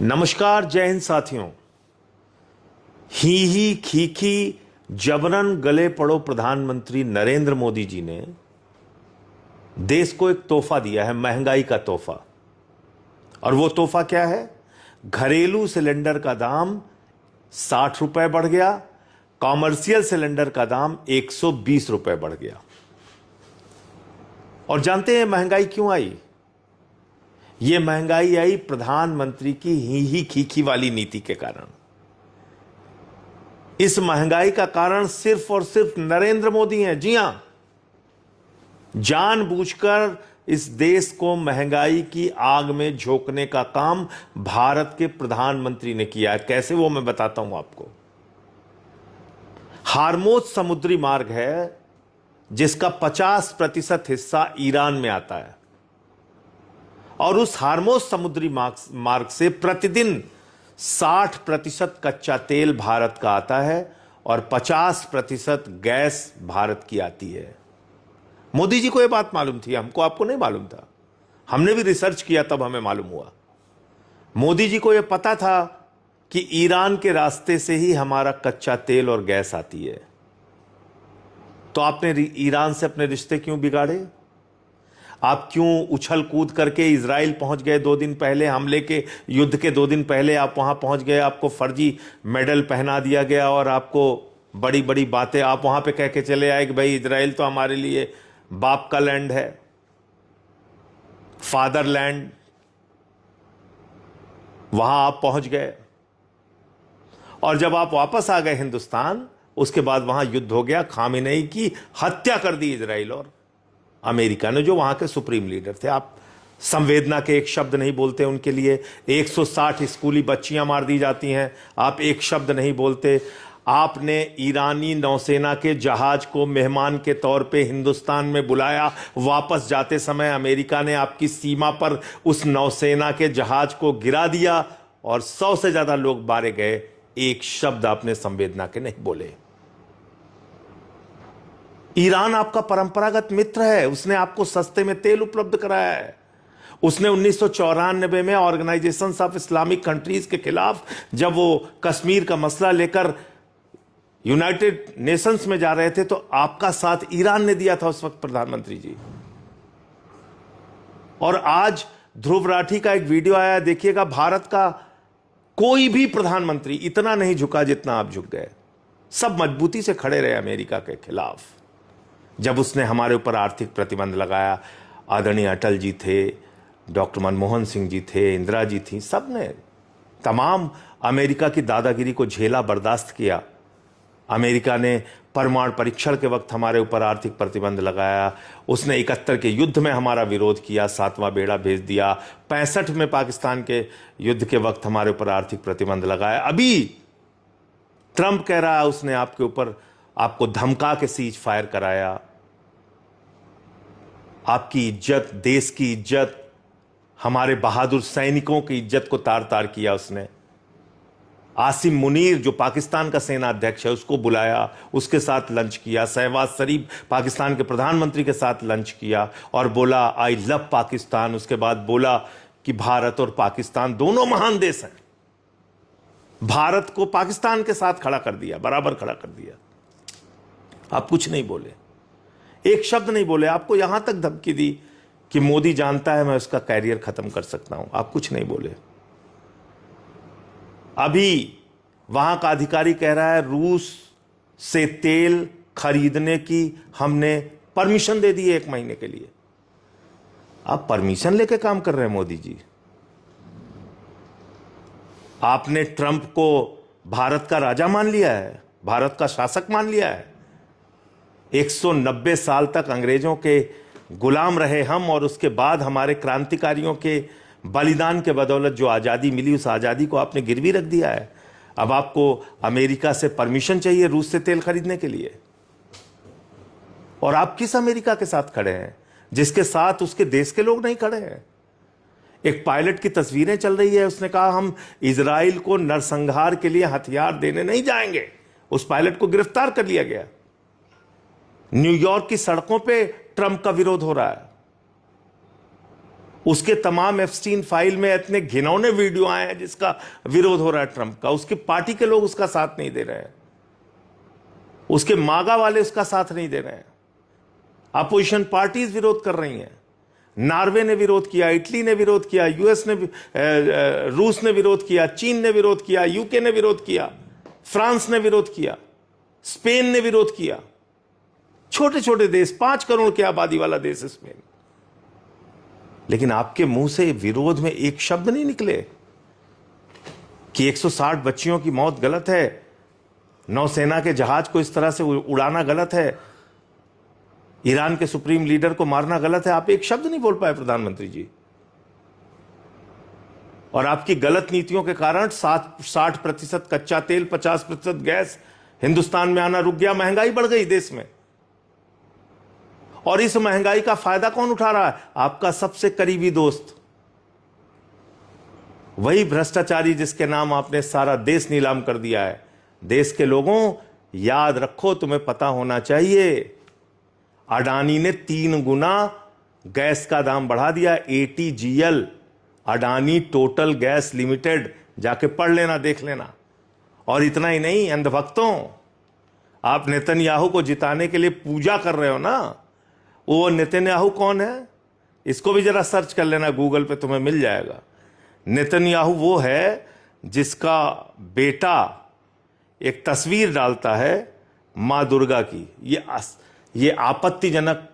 नमस्कार, जय हिंद साथियों। ही खीखी जबरन गले पड़ो प्रधानमंत्री नरेंद्र मोदी जी ने देश को एक तोहफा दिया है, महंगाई का तोहफा। और वो तोहफा क्या है? घरेलू सिलेंडर का दाम 60 रुपए बढ़ गया, कॉमर्शियल सिलेंडर का दाम 120 रुपए बढ़ गया। और जानते हैं महंगाई क्यों आई? ये महंगाई आई प्रधानमंत्री की ही खीखी वाली नीति के कारण। इस महंगाई का कारण सिर्फ और सिर्फ नरेंद्र मोदी हैं। जी हां, जानबूझकर इस देश को महंगाई की आग में झोंकने का काम भारत के प्रधानमंत्री ने किया है। कैसे, वो मैं बताता हूं आपको। हार्मोज समुद्री मार्ग है जिसका 50% हिस्सा ईरान में आता है, और उस हार्मोज समुद्री मार्ग से प्रतिदिन 60% कच्चा तेल भारत का आता है और 50% गैस भारत की आती है। मोदी जी को यह बात मालूम थी, हमको आपको नहीं मालूम था। हमने भी रिसर्च किया, तब हमें मालूम हुआ। मोदी जी को यह पता था कि ईरान के रास्ते से ही हमारा कच्चा तेल और गैस आती है। तो आपने ईरान से अपने रिश्ते क्यों बिगाड़े? आप क्यों उछल कूद करके इजराइल पहुंच गए? 2 दिन पहले हमले के, युद्ध के 2 दिन पहले आप वहां पहुंच गए, आपको फर्जी मेडल पहना दिया गया और आपको बड़ी बड़ी बातें आप वहां पे कह के चले आए कि भाई इजराइल तो हमारे लिए बाप का लैंड है, फादरलैंड। वहां आप पहुंच गए और जब आप वापस आ गए हिंदुस्तान, उसके बाद वहां युद्ध हो गया। खामेनेई की हत्या कर दी इजराइल और अमेरिका ने, जो वहां के सुप्रीम लीडर थे। आप संवेदना के एक शब्द नहीं बोलते उनके लिए। 160 स्कूली बच्चियां मार दी जाती हैं, आप एक शब्द नहीं बोलते। आपने ईरानी नौसेना के जहाज को मेहमान के तौर पे हिंदुस्तान में बुलाया। वापस जाते समय अमेरिका ने आपकी सीमा पर उस नौसेना के जहाज को गिरा दिया और 100 से ज्यादा लोग मारे गए। एक शब्द आपने संवेदना के नहीं बोले। ईरान आपका परंपरागत मित्र है, उसने आपको सस्ते में तेल उपलब्ध कराया है। उसने 1994 में ऑर्गेनाइजेशन ऑफ इस्लामिक कंट्रीज के खिलाफ, जब वो कश्मीर का मसला लेकर यूनाइटेड नेशंस में जा रहे थे, तो आपका साथ ईरान ने दिया था उस वक्त, प्रधानमंत्री जी। और आज ध्रुव राठी का एक वीडियो आया, देखिएगा। भारत का कोई भी प्रधानमंत्री इतना नहीं झुका जितना आप झुक गए। सब मजबूती से खड़े रहे अमेरिका के खिलाफ। जब उसने हमारे ऊपर आर्थिक प्रतिबंध लगाया, आदरणीय अटल जी थे, डॉक्टर मनमोहन सिंह जी थे, इंदिरा जी थी, सब ने तमाम अमेरिका की दादागिरी को झेला, बर्दाश्त किया। अमेरिका ने परमाणु परीक्षण के वक्त हमारे ऊपर आर्थिक प्रतिबंध लगाया। उसने 71 के युद्ध में हमारा विरोध किया, 7वां बेड़ा भेज दिया। 65 में पाकिस्तान के युद्ध के वक्त हमारे ऊपर आर्थिक प्रतिबंध लगाया। अभी ट्रंप कह रहा है उसने आपके ऊपर, आपको धमका के सीज फायर कराया। आपकी इज्जत, देश की इज्जत, हमारे बहादुर सैनिकों की इज्जत को तार तार किया उसने। आसिम मुनीर, जो पाकिस्तान का सेना अध्यक्ष है, उसको बुलाया, उसके साथ लंच किया। शहबाज शरीफ पाकिस्तान के प्रधानमंत्री के साथ लंच किया और बोला आई लव पाकिस्तान। उसके बाद बोला कि भारत और पाकिस्तान दोनों महान देश हैं। भारत को पाकिस्तान के साथ खड़ा कर दिया, बराबर खड़ा कर दिया। आप कुछ नहीं बोले, एक शब्द नहीं बोले। आपको यहां तक धमकी दी कि मोदी जानता है मैं उसका कैरियर खत्म कर सकता हूं। आप कुछ नहीं बोले। अभी वहां का अधिकारी कह रहा है रूस से तेल खरीदने की हमने परमिशन दे दी है 1 महीने के लिए। आप परमिशन लेके काम कर रहे हैं मोदी जी। आपने ट्रंप को भारत का राजा मान लिया है, भारत का शासक मान लिया है। 190 साल तक अंग्रेजों के गुलाम रहे हम, और उसके बाद हमारे क्रांतिकारियों के बलिदान के बदौलत जो आज़ादी मिली, उस आज़ादी को आपने गिरवी रख दिया है। अब आपको अमेरिका से परमिशन चाहिए रूस से तेल खरीदने के लिए। और आप किस अमेरिका के साथ खड़े हैं जिसके साथ उसके देश के लोग नहीं खड़े हैं? एक पायलट की तस्वीरें चल रही है, उसने कहा हम इजराइल को नरसंहार के लिए हथियार देने नहीं जाएंगे। उस पायलट को गिरफ्तार कर लिया गया। न्यूयॉर्क की सड़कों पे ट्रंप का विरोध हो रहा है। उसके तमाम एप्स्टीन फाइल में इतने घिनौने वीडियो आए हैं जिसका विरोध हो रहा है ट्रंप का। उसकी पार्टी के लोग उसका साथ नहीं दे रहे हैं, उसके मागा वाले उसका साथ नहीं दे रहे हैं, अपोजिशन पार्टीज विरोध कर रही हैं। नॉर्वे ने विरोध किया, इटली ने विरोध किया, यूएस ने, रूस ने विरोध किया, चीन ने विरोध किया, यूके ने विरोध किया, फ्रांस ने विरोध किया, स्पेन ने विरोध किया। छोटे छोटे देश, 5 करोड़ की आबादी वाला देश है स्पेन। लेकिन आपके मुंह से विरोध में एक शब्द नहीं निकले कि 160 बच्चियों की मौत गलत है, नौसेना के जहाज को इस तरह से उड़ाना गलत है, ईरान के सुप्रीम लीडर को मारना गलत है। आप एक शब्द नहीं बोल पाए प्रधानमंत्री जी। और आपकी गलत नीतियों के कारण 60% कच्चा तेल, 50% गैस हिंदुस्तान में आना रुक गया, महंगाई बढ़ गई देश में। और इस महंगाई का फायदा कौन उठा रहा है? आपका सबसे करीबी दोस्त, वही भ्रष्टाचारी जिसके नाम आपने सारा देश नीलाम कर दिया है। देश के लोगों, याद रखो, तुम्हें पता होना चाहिए, अडानी ने 3 गुना गैस का दाम बढ़ा दिया। ATGL, Adani total gas limited, जाके पढ़ लेना, देख लेना। और इतना ही नहीं, अंधभक्तों, आप नेतन्याहू को जिताने के लिए पूजा कर रहे हो ना। वो नेतन्याहू कौन है? इसको भी जरा सर्च कर लेना गूगल पे, तुम्हें मिल जाएगा। नेतन्याहू वो है जिसका बेटा एक तस्वीर डालता है मां दुर्गा की, ये आपत्तिजनक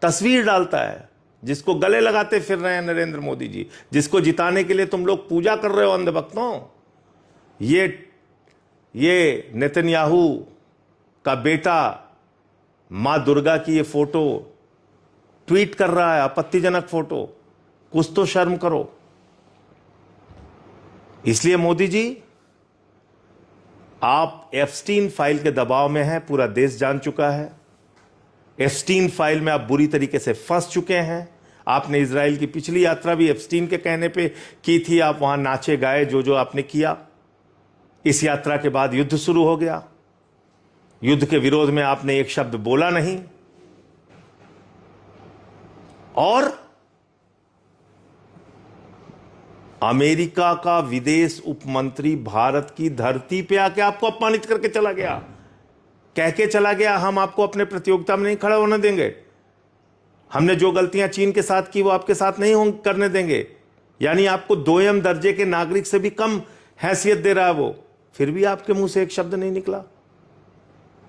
तस्वीर डालता है, जिसको गले लगाते फिर रहे हैं नरेंद्र मोदी जी, जिसको जिताने के लिए तुम लोग पूजा कर रहे हो अंधभक्तों। ये नेतन्याहू का बेटा मां दुर्गा की ये फोटो ट्वीट कर रहा है, आपत्तिजनक फोटो। कुछ तो शर्म करो। इसलिए मोदी जी, आप एप्स्टीन फाइल के दबाव में हैं, पूरा देश जान चुका है। एप्स्टीन फाइल में आप बुरी तरीके से फंस चुके हैं। आपने इजराइल की पिछली यात्रा भी एप्स्टीन के कहने पे की थी, आप वहां नाचे गाए, जो जो आपने किया। इस यात्रा के बाद युद्ध शुरू हो गया। युद्ध के विरोध में आपने एक शब्द बोला नहीं। और अमेरिका का विदेश उपमंत्री भारत की धरती पे आके आपको अपमानित करके चला गया, कह के चला गया, हम आपको अपने प्रतियोगिता में नहीं खड़ा होने देंगे, हमने जो गलतियां चीन के साथ की वो आपके साथ नहीं करने देंगे। यानी आपको 2M दर्जे के नागरिक से भी कम हैसियत दे रहा है वो। फिर भी आपके मुंह से एक शब्द नहीं निकला।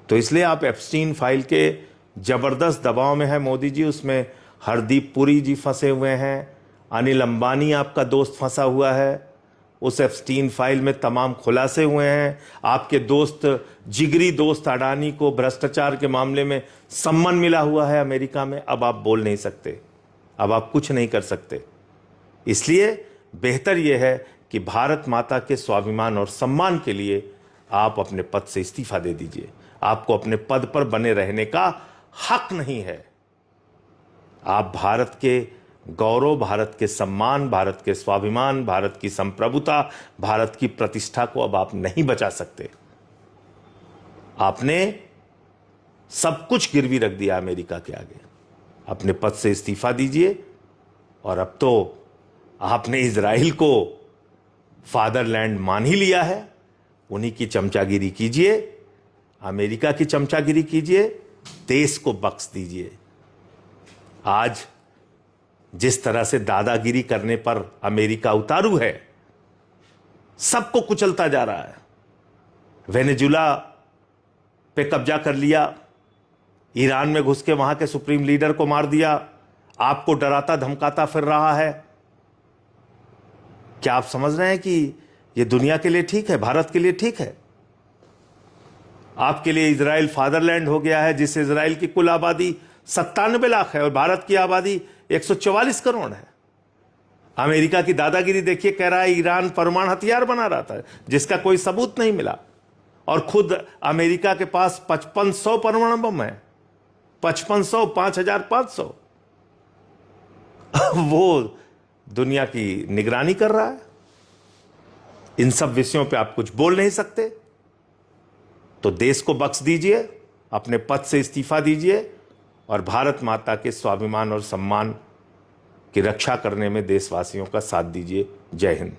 तो इसलिए आप एप्स्टीन फाइल के जबरदस्त दबाव में है मोदी जी। उसमें हरदीप पुरी जी फंसे हुए हैं, अनिल अंबानी आपका दोस्त फंसा हुआ है। उस एप्स्टीन फाइल में तमाम खुलासे हुए हैं। आपके दोस्त, जिगरी दोस्त अडानी को भ्रष्टाचार के मामले में सम्मान मिला हुआ है अमेरिका में। अब आप बोल नहीं सकते, अब आप कुछ नहीं कर सकते। इसलिए बेहतर यह है कि भारत माता के स्वाभिमान और सम्मान के लिए आप अपने पद से इस्तीफा दे दीजिए। आपको अपने पद पर बने रहने का हक नहीं है। आप भारत के गौरव, भारत के सम्मान, भारत के स्वाभिमान, भारत की संप्रभुता, भारत की प्रतिष्ठा को अब आप नहीं बचा सकते। आपने सब कुछ गिरवी रख दिया अमेरिका के आगे। अपने पद से इस्तीफा दीजिए। और अब तो आपने इजराइल को फादरलैंड मान ही लिया है। उन्हीं की चमचागिरी कीजिए, अमेरिका की चमचागिरी कीजिए, देश को बख्श दीजिए। आज जिस तरह से दादागिरी करने पर अमेरिका उतारू है, सबको कुचलता जा रहा है। वेनेजुला पे कब्जा कर लिया, ईरान में घुस के वहां के सुप्रीम लीडर को मार दिया, आपको डराता धमकाता फिर रहा है। क्या आप समझ रहे हैं कि यह दुनिया के लिए ठीक है, भारत के लिए ठीक है? आपके लिए इजराइल फादरलैंड हो गया है, जिस इजराइल की कुल आबादी 97 लाख है और भारत की आबादी 144 करोड़ है। अमेरिका की दादागिरी देखिए, कह रहा है ईरान परमाणु हथियार बना रहा था, जिसका कोई सबूत नहीं मिला। और खुद अमेरिका के पास 5500 परमाणु बम है, 5500, 5500। वो दुनिया की निगरानी कर रहा है। इन सब विषयों पे आप कुछ बोल नहीं सकते। तो देश को बख्श दीजिए, अपने पद से इस्तीफा दीजिए और भारत माता के स्वाभिमान और सम्मान कि रक्षा करने में देशवासियों का साथ दीजिए। जय हिंद।